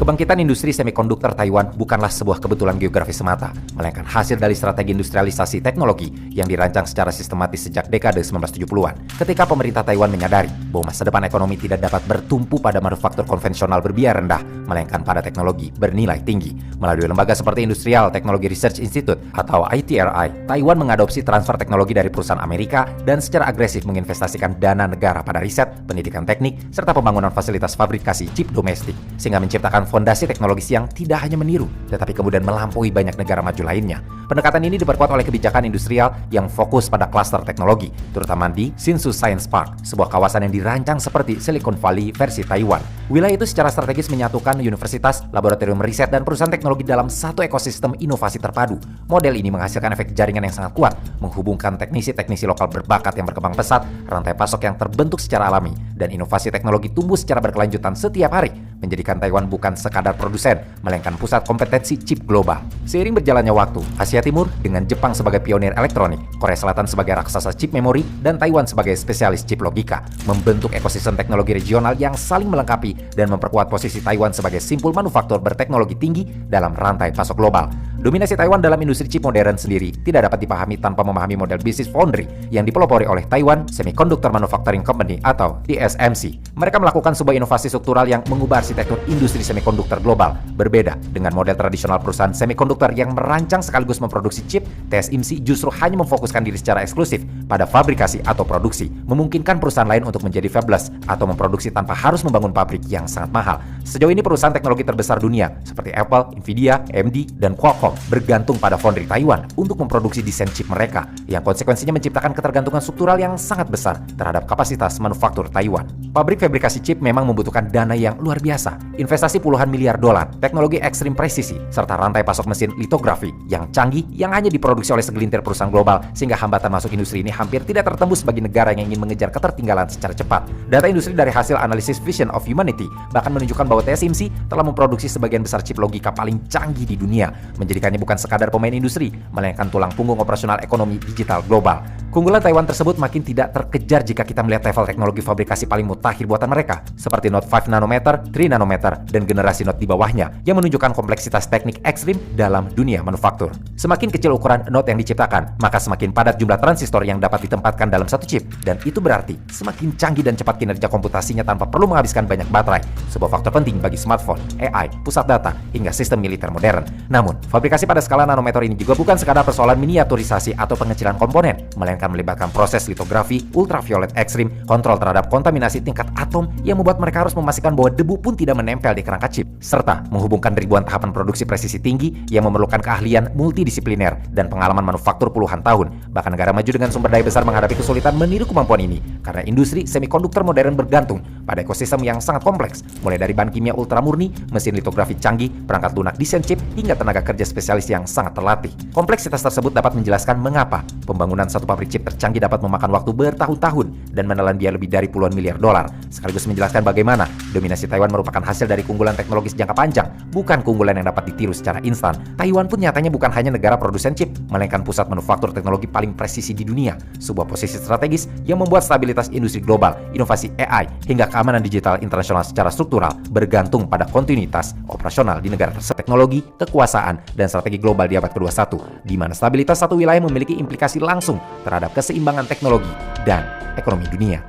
Kebangkitan industri semikonduktor Taiwan bukanlah sebuah kebetulan geografis semata, melainkan hasil dari strategi industrialisasi teknologi yang dirancang secara sistematis sejak dekade 1970-an. Ketika pemerintah Taiwan menyadari bahwa masa depan ekonomi tidak dapat bertumpu pada manufaktur konvensional berbiaya rendah, melainkan pada teknologi bernilai tinggi. Melalui lembaga seperti Industrial Technology Research Institute atau ITRI, Taiwan mengadopsi transfer teknologi dari perusahaan Amerika dan secara agresif menginvestasikan dana negara pada riset, pendidikan teknik, serta pembangunan fasilitas fabrikasi chip domestik, sehingga menciptakan fondasi teknologis yang tidak hanya meniru, tetapi kemudian melampaui banyak negara maju lainnya. Pendekatan ini diperkuat oleh kebijakan industrial yang fokus pada klaster teknologi, terutama di Hsinchu Science Park, sebuah kawasan yang dirancang seperti Silicon Valley versi Taiwan. Wilayah itu secara strategis menyatukan universitas, laboratorium riset, dan perusahaan teknologi dalam satu ekosistem inovasi terpadu. Model ini menghasilkan efek jaringan yang sangat kuat, menghubungkan teknisi-teknisi lokal berbakat yang berkembang pesat, rantai pasok yang terbentuk secara alami, dan inovasi teknologi tumbuh secara berkelanjutan setiap hari, menjadikan Taiwan bukan sekadar produsen, melainkan pusat kompetensi chip global. Seiring berjalannya waktu, Asia Timur dengan Jepang sebagai pionir elektronik, Korea Selatan sebagai raksasa chip memori, dan Taiwan sebagai spesialis chip logika, membentuk ekosistem teknologi regional yang saling melengkapi dan memperkuat posisi Taiwan sebagai simpul manufaktur berteknologi tinggi dalam rantai pasok global. Dominasi Taiwan dalam industri chip modern sendiri tidak dapat dipahami tanpa memahami model bisnis foundry yang dipelopori oleh Taiwan Semiconductor Manufacturing Company atau TSMC. Mereka melakukan sebuah inovasi struktural yang mengubah arsitektur industri semikonduktor global. Berbeda dengan model tradisional perusahaan semikonduktor yang merancang sekaligus memproduksi chip, TSMC justru hanya memfokuskan diri secara eksklusif pada fabrikasi atau produksi, memungkinkan perusahaan lain untuk menjadi fabless atau memproduksi tanpa harus membangun pabrik yang sangat mahal. Sejauh ini perusahaan teknologi terbesar dunia seperti Apple, Nvidia, AMD, dan Qualcomm bergantung pada foundry Taiwan untuk memproduksi desain chip mereka, yang konsekuensinya menciptakan ketergantungan struktural yang sangat besar terhadap kapasitas manufaktur Taiwan. Pabrik fabrikasi chip memang membutuhkan dana yang luar biasa, investasi puluhan miliar dolar, teknologi ekstrim presisi, serta rantai pasok mesin litografi yang canggih yang hanya diproduksi oleh segelintir perusahaan global, sehingga hambatan masuk industri ini hampir tidak tertembus bagi negara yang ingin mengejar ketertinggalan secara cepat. Data industri dari hasil analisis Vision of Humanity bahkan menunjukkan bahwa TSMC telah memproduksi sebagian besar chip logika paling canggih di dunia, menjadikannya bukan sekadar pemain industri, melainkan tulang punggung operasional ekonomi digital global. Keunggulan Taiwan tersebut makin tidak terkejar jika kita melihat level teknologi fabrikasi paling mutakhir buatan mereka, seperti Note 5 nanometer, 3 nanometer, dan generasi Note di bawahnya, yang menunjukkan kompleksitas teknik ekstrim dalam dunia manufaktur. Semakin kecil ukuran Note yang diciptakan, maka semakin padat jumlah transistor yang dapat ditempatkan dalam satu chip, dan itu berarti semakin canggih dan cepat kinerja komputasinya tanpa perlu menghabiskan banyak baterai, sebuah faktor penting bagi smartphone, AI, pusat data, hingga sistem militer modern. Namun, fabrikasi pada skala nanometer ini juga bukan sekadar persoalan miniaturisasi atau pengecilan komponen, melainkan melibatkan proses litografi, ultraviolet ekstrim, kontrol terhadap kontaminasi tingkat atom yang membuat mereka harus memastikan bahwa debu pun tidak menempel di kerangka chip, serta menghubungkan ribuan tahapan produksi presisi tinggi yang memerlukan keahlian multidisipliner dan pengalaman manufaktur puluhan tahun. Bahkan negara maju dengan sumber daya besar menghadapi kesulitan meniru kemampuan ini, karena industri semikonduktor modern bergantung pada ekosistem yang sangat kompleks, mulai dari bahan kimia ultramurni, mesin litografi canggih, perangkat lunak desain chip, hingga tenaga kerja spesialis yang sangat terlatih. Kompleksitas tersebut dapat menjelaskan mengapa pembangunan satu pabrik chip tercanggih dapat memakan waktu bertahun-tahun dan menelan biaya lebih dari puluhan miliar dolar, sekaligus menjelaskan bagaimana dominasi Taiwan merupakan hasil dari keunggulan teknologis jangka panjang, bukan keunggulan yang dapat ditiru secara instan. Taiwan pun nyatanya bukan hanya negara produsen chip, melainkan pusat manufaktur teknologi paling presisi di dunia, sebuah posisi strategis yang membuat stabilitas industri global, inovasi AI, hingga keamanan digital internasional secara struktural bergantung pada kontinuitas operasional di negara tersebut. Teknologi, kekuasaan, dan strategi global di abad ke-21, di mana stabilitas satu wilayah memiliki implikasi langsung terhadap keseimbangan teknologi dan ekonomi dunia.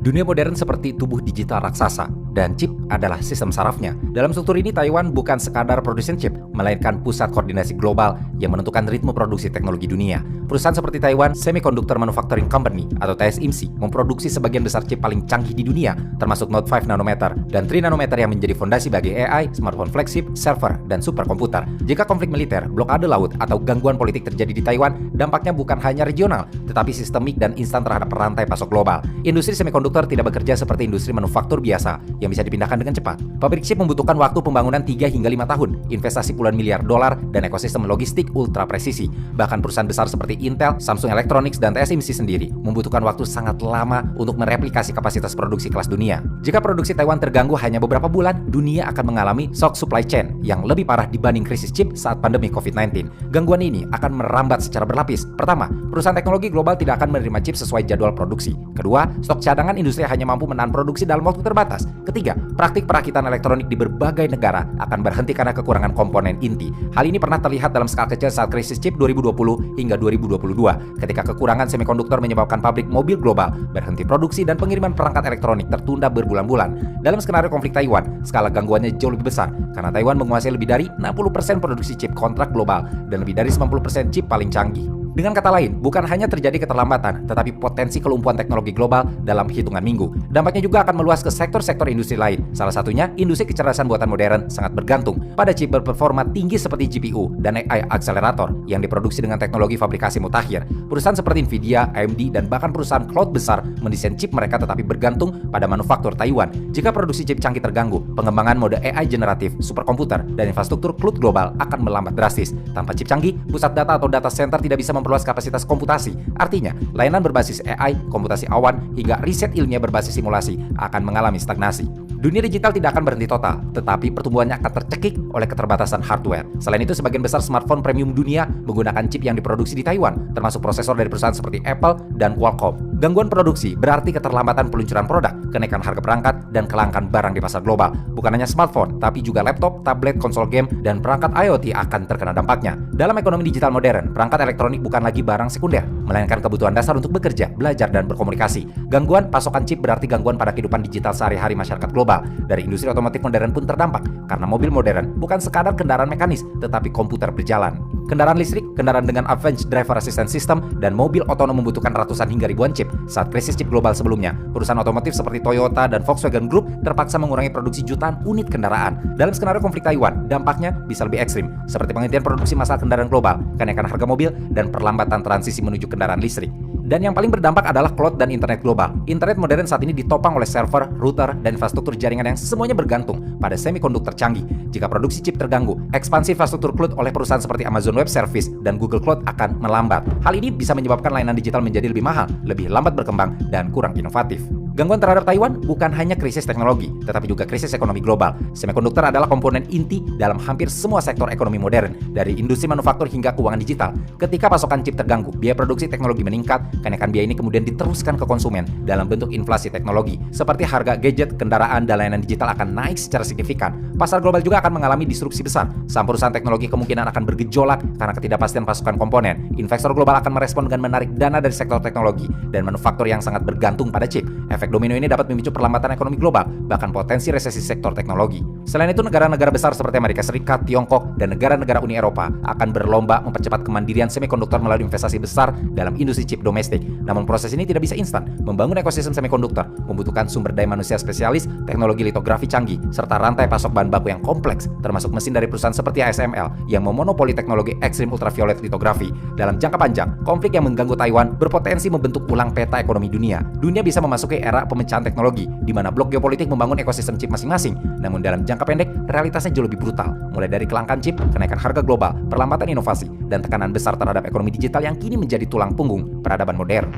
Dunia modern seperti tubuh digital raksasa, dan chip adalah sistem sarafnya. Dalam struktur ini, Taiwan bukan sekadar produsen chip, melainkan pusat koordinasi global yang menentukan ritme produksi teknologi dunia. Perusahaan seperti Taiwan Semiconductor Manufacturing Company atau TSMC memproduksi sebagian besar chip paling canggih di dunia, termasuk Note 5 nanometer dan 3 nanometer yang menjadi fondasi bagi AI, smartphone flagship, server, dan superkomputer. Jika konflik militer, blokade laut, atau gangguan politik terjadi di Taiwan, dampaknya bukan hanya regional, tetapi sistemik dan instan terhadap rantai pasok global. Industri semikonduktor tidak bekerja seperti industri manufaktur biasa yang bisa dipindahkan dengan cepat. Pabrik chip membutuhkan waktu pembangunan 3 hingga 5 tahun, investasi puluhan miliar dolar, dan ekosistem logistik ultra presisi. Bahkan perusahaan besar seperti Intel, Samsung Electronics, dan TSMC sendiri membutuhkan waktu sangat lama untuk mereplikasi kapasitas produksi kelas dunia. Jika produksi Taiwan terganggu hanya beberapa bulan, dunia akan mengalami shock supply chain yang lebih parah dibanding krisis chip saat pandemi COVID-19. Gangguan ini akan merambat secara berlapis. Pertama, perusahaan teknologi global tidak akan menerima chip sesuai jadwal produksi. Kedua, stok cadangan industri hanya mampu menahan produksi dalam waktu terbatas. Ketiga, praktik perakitan elektronik di berbagai negara akan berhenti karena kekurangan komponen inti. Hal ini pernah terlihat dalam skala kecil saat krisis chip 2020 hingga 2022, ketika kekurangan semikonduktor menyebabkan pabrik mobil global berhenti produksi dan pengiriman perangkat elektronik tertunda berbulan-bulan. Dalam skenario konflik Taiwan, skala gangguannya jauh lebih besar karena Taiwan menguasai lebih dari 60% produksi chip kontrak global dan lebih dari 90% chip paling canggih. Dengan kata lain, bukan hanya terjadi keterlambatan, tetapi potensi kelumpuhan teknologi global dalam hitungan minggu. Dampaknya juga akan meluas ke sektor-sektor industri lain. Salah satunya, industri kecerdasan buatan modern sangat bergantung pada chip berperforma tinggi seperti GPU dan AI accelerator yang diproduksi dengan teknologi fabrikasi mutakhir. Perusahaan seperti Nvidia, AMD, dan bahkan perusahaan cloud besar mendesain chip mereka tetapi bergantung pada manufaktur Taiwan. Jika produksi chip canggih terganggu, pengembangan mode AI generatif, superkomputer, dan infrastruktur cloud global akan melambat drastis. Tanpa chip canggih, pusat data atau data center tidak bisa memperluas kapasitas komputasi. Artinya, layanan berbasis AI, komputasi awan, hingga riset ilmiah berbasis simulasi akan mengalami stagnasi. Dunia digital tidak akan berhenti total, tetapi pertumbuhannya akan tercekik oleh keterbatasan hardware. Selain itu, sebagian besar smartphone premium dunia menggunakan chip yang diproduksi di Taiwan, termasuk prosesor dari perusahaan seperti Apple dan Qualcomm. Gangguan produksi berarti keterlambatan peluncuran produk, kenaikan harga perangkat, dan kelangkaan barang di pasar global. Bukan hanya smartphone, tapi juga laptop, tablet, konsol game, dan perangkat IoT akan terkena dampaknya. Dalam ekonomi digital modern, perangkat elektronik bukan lagi barang sekunder, melainkan kebutuhan dasar untuk bekerja, belajar, dan berkomunikasi. Gangguan pasokan chip berarti gangguan pada kehidupan digital sehari-hari masyarakat global. Dari industri otomotif modern pun terdampak, karena mobil modern bukan sekadar kendaraan mekanis, tetapi komputer berjalan. Kendaraan listrik, kendaraan dengan Advanced Driver Assistance System, dan mobil otonom membutuhkan ratusan hingga ribuan chip. Saat krisis chip global sebelumnya, perusahaan otomotif seperti Toyota dan Volkswagen Group terpaksa mengurangi produksi jutaan unit kendaraan. Dalam skenario konflik Taiwan, dampaknya bisa lebih ekstrim, seperti penghentian produksi massal kendaraan global, kenaikan harga mobil, dan perlambatan transisi menuju kendaraan listrik. Dan yang paling berdampak adalah cloud dan internet global. Internet modern saat ini ditopang oleh server, router, dan infrastruktur jaringan yang semuanya bergantung pada semikonduktor canggih. Jika produksi chip terganggu, ekspansi infrastruktur cloud oleh perusahaan seperti Amazon Web Service dan Google Cloud akan melambat. Hal ini bisa menyebabkan layanan digital menjadi lebih mahal, lebih lambat berkembang, dan kurang inovatif. Gangguan terhadap Taiwan bukan hanya krisis teknologi, tetapi juga krisis ekonomi global. Semikonduktor adalah komponen inti dalam hampir semua sektor ekonomi modern, dari industri manufaktur hingga keuangan digital. Ketika pasokan chip terganggu, biaya produksi teknologi meningkat, kenaikan biaya ini kemudian diteruskan ke konsumen dalam bentuk inflasi teknologi. Seperti harga gadget, kendaraan, dan layanan digital akan naik secara signifikan. Pasar global juga akan mengalami disrupsi besar. Saham perusahaan teknologi kemungkinan akan bergejolak karena ketidakpastian pasokan komponen. Investor global akan merespon dengan menarik dana dari sektor teknologi dan manufaktur yang sangat bergantung pada chip. Efek domino ini dapat memicu perlambatan ekonomi global, bahkan potensi resesi sektor teknologi. Selain itu, negara-negara besar seperti Amerika Serikat, Tiongkok, dan negara-negara Uni Eropa akan berlomba mempercepat kemandirian semikonduktor melalui investasi besar dalam industri chip domestik. Namun proses ini tidak bisa instan. Membangun ekosistem semikonduktor membutuhkan sumber daya manusia spesialis, teknologi litografi canggih, serta rantai pasok bahan baku yang kompleks, termasuk mesin dari perusahaan seperti ASML yang memonopoli teknologi ekstrim ultraviolet litografi. Dalam jangka panjang, konflik yang mengganggu Taiwan berpotensi membentuk ulang peta ekonomi dunia. Dunia bisa memasuki era pemecahan teknologi, di mana blok geopolitik membangun ekosistem chip masing-masing. Namun dalam jangka pendek, realitasnya jauh lebih brutal, mulai dari kelangkaan chip, kenaikan harga global, perlambatan inovasi, dan tekanan besar terhadap ekonomi digital yang kini menjadi tulang punggung peradaban modern.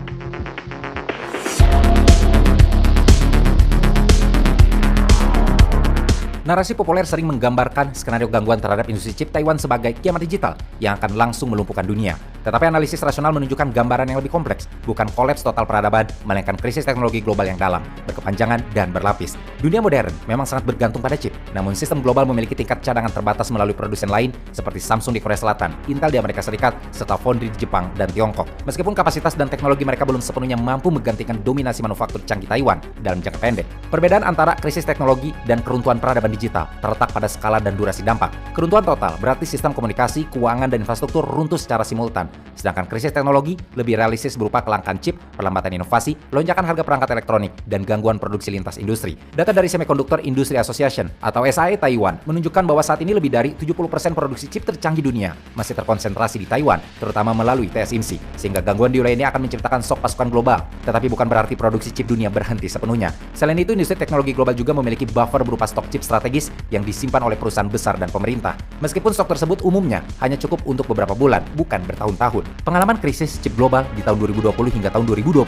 Narasi populer sering menggambarkan skenario gangguan terhadap industri chip Taiwan sebagai kiamat digital yang akan langsung melumpuhkan dunia. Tetapi analisis rasional menunjukkan gambaran yang lebih kompleks, bukan kolaps total peradaban, melainkan krisis teknologi global yang dalam, berkepanjangan, dan berlapis. Dunia modern memang sangat bergantung pada chip, namun sistem global memiliki tingkat cadangan terbatas melalui produsen lain seperti Samsung di Korea Selatan, Intel di Amerika Serikat, serta Foundry di Jepang dan Tiongkok. Meskipun kapasitas dan teknologi mereka belum sepenuhnya mampu menggantikan dominasi manufaktur canggih Taiwan dalam jangka pendek. Perbedaan antara krisis teknologi dan keruntuhan peradaban digital terletak pada skala dan durasi dampak. Keruntuhan total berarti sistem komunikasi, keuangan, dan infrastruktur runtuh secara simultan. Sedangkan krisis teknologi lebih realistis berupa kelangkaan chip, perlambatan inovasi, lonjakan harga perangkat elektronik, dan gangguan produksi lintas industri. Data dari Semiconductor Industry Association atau SIA Taiwan menunjukkan bahwa saat ini lebih dari 70% produksi chip tercanggih dunia masih terkonsentrasi di Taiwan, terutama melalui TSMC, sehingga gangguan di wilayah ini akan menciptakan shock pasukan global. Tetapi bukan berarti produksi chip dunia berhenti sepenuhnya. Selain itu, industri teknologi global juga memiliki buffer berupa stok chip strategis yang disimpan oleh perusahaan besar dan pemerintah. Meskipun stok tersebut umumnya hanya cukup untuk beberapa bulan, bukan bertahun-tahun. Pengalaman krisis chip global di tahun 2020 hingga tahun 2022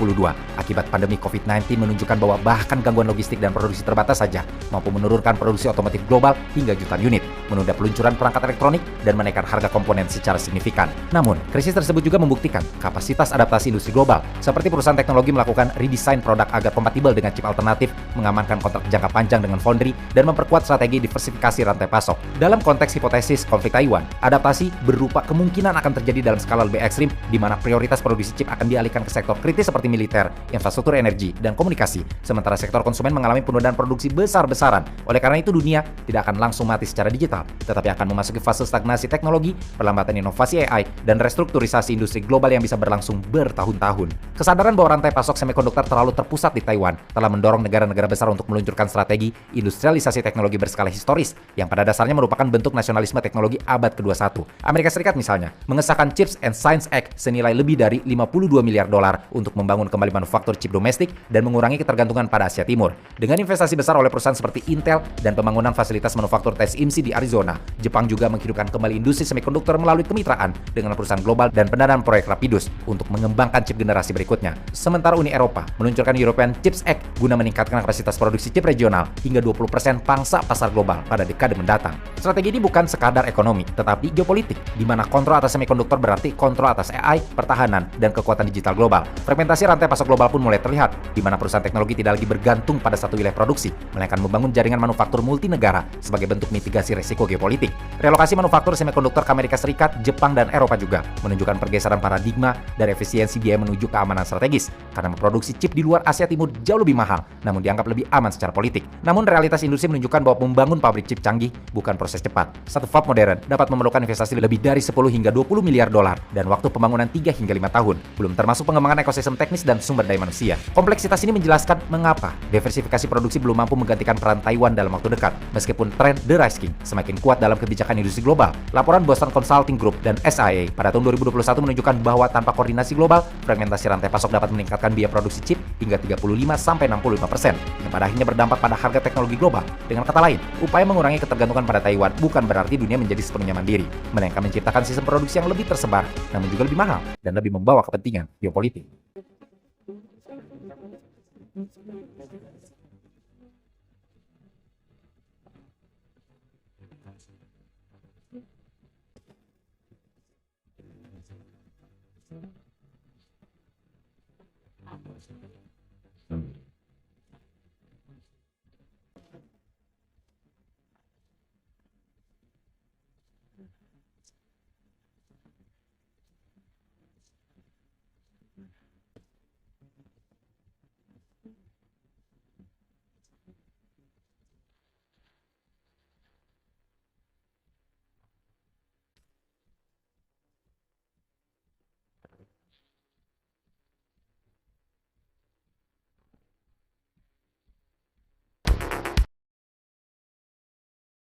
akibat pandemi COVID-19 menunjukkan bahwa bahkan gangguan logistik dan produksi terbatas saja mampu menurunkan produksi otomotif global hingga jutaan unit, menunda peluncuran perangkat elektronik, dan menaikkan harga komponen secara signifikan. Namun, krisis tersebut juga membuktikan kapasitas adaptasi industri global, seperti perusahaan teknologi melakukan redesign produk agar kompatibel dengan chip alternatif, mengamankan kontrak jangka panjang dengan foundry, dan memperkuat strategi diversifikasi rantai pasok. Dalam konteks hipotesis konflik Taiwan, adaptasi berupa kemungkinan akan terjadi dalam skala lebih ekstrim, di mana prioritas produksi chip akan dialihkan ke sektor kritis seperti militer, infrastruktur energi, dan komunikasi, sementara sektor konsumen mengalami penundaan produksi besar-besaran. Oleh karena itu, dunia tidak akan langsung mati secara digital, tetapi akan memasuki fase stagnasi teknologi, perlambatan inovasi AI, dan restrukturisasi industri global yang bisa berlangsung bertahun-tahun. Kesadaran bahwa rantai pasok semikonduktor terlalu terpusat di Taiwan telah mendorong negara-negara besar untuk meluncurkan strategi industrialisasi teknologi berskala historis yang pada dasarnya merupakan bentuk nasionalisme teknologi abad ke-21. Amerika Serikat misalnya mengesahkan Chips and Science Act senilai lebih dari 52 miliar dolar untuk membangun kembali manufaktur chip domestik dan mengurangi ketergantungan pada Asia Timur. Dengan investasi besar oleh perusahaan seperti Intel dan pembangunan fasilitas manufaktur TSMC di Arizona, Jepang juga menghidupkan kembali industri semikonduktor melalui kemitraan dengan perusahaan global dan pendanaan proyek Rapidus untuk mengembangkan chip generasi berikutnya. Sementara Uni Eropa meluncurkan European Chips Act guna meningkatkan kapasitas produksi chip regional hingga 20% pangsa pasar global pada dekade mendatang. Strategi ini bukan sekadar ekonomi, tetapi geopolitik, di mana kontrol atas semikonduktor berarti kontrol atas AI, pertahanan, dan kekuatan digital global. Fragmentasi rantai pasok global pun mulai terlihat, di mana perusahaan teknologi tidak lagi bergantung pada satu wilayah produksi, melainkan membangun jaringan manufaktur multinegara sebagai bentuk mitigasi risiko geopolitik. Relokasi manufaktur semikonduktor ke Amerika Serikat, Jepang, dan Eropa juga menunjukkan pergeseran paradigma dari efisiensi biaya menuju keamanan strategis, karena memproduksi chip di luar Asia Timur jauh lebih mahal, namun dianggap lebih aman secara politik. Namun realitas industri menunjukkan bahwa membangun pabrik chip canggih bukan proses cepat. Satu fab modern dapat memerlukan investasi lebih dari 10 hingga 20 miliar dolar dan waktu pembangunan 3 hingga 5 tahun, belum termasuk pengembangan ekosistem teknis dan sumber daya manusia. Kompleksitas ini menjelaskan mengapa diversifikasi produksi belum mampu menggantikan peran Taiwan dalam waktu dekat, meskipun tren de-risking semakin kuat dalam kebijakan industri global. Laporan Boston Consulting Group dan SIA pada tahun 2021 menunjukkan bahwa tanpa koordinasi global, fragmentasi rantai pasok dapat meningkatkan biaya produksi chip hingga 35-65%, yang pada akhirnya berdampak pada harga teknologi global. Dengan kata lain, upaya mengurangi ketergantungan pada Taiwan bukan berarti dunia menjadi sepenuhnya mandiri, melainkan menciptakan sistem produksi yang lebih tersebar, namun juga lebih mahal dan lebih membawa kepentingan geopolitik.